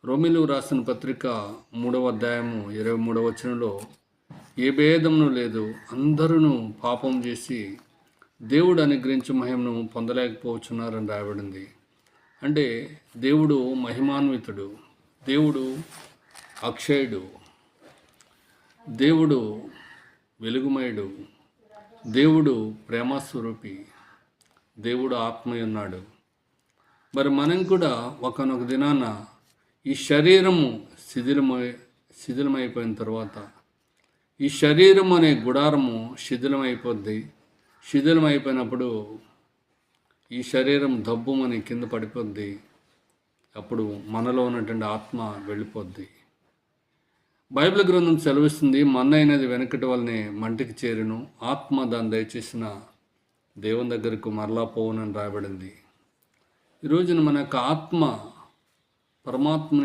రోమిలు రాసిన పత్రిక 3వ అధ్యాయము 23వ వచనంలో ఏ భేదమును లేదు, అందరూ పాపం చేసి దేవుడు అనుగ్రహించు మహిమను పొందలేకపోతున్నారని రాయబడింది. అంటే దేవుడు మహిమాన్వితుడు, దేవుడు అక్షయుడు, దేవుడు వెలుగుమయుడు, దేవుడు ప్రేమస్వరూపి, దేవుడు ఆత్మయ్య ఉన్నాడు. మరి మనం కూడా ఒకనొక దినాన ఈ శరీరము శిథిలమైపోయిన తర్వాత ఈ శరీరం అనే గుడారము శిథిలమైపోద్ది. శిథిలమైపోయినప్పుడు ఈ శరీరం దబ్బుమని కింద పడిపోద్ది. అప్పుడు మనలో ఉన్నటువంటి ఆత్మ వెళ్ళిపోద్ది. బైబిల్ గ్రంథం సెలవిస్తుంది, మన్నైనది వెనకటి వల్లనే మంటికి చేరును, ఆత్మ దాన్ని దయచేసిన దేవుని దగ్గరకు మరలా పోవునని రాయబడింది. ఈ రోజున మన యొక్క ఆత్మ పరమాత్మని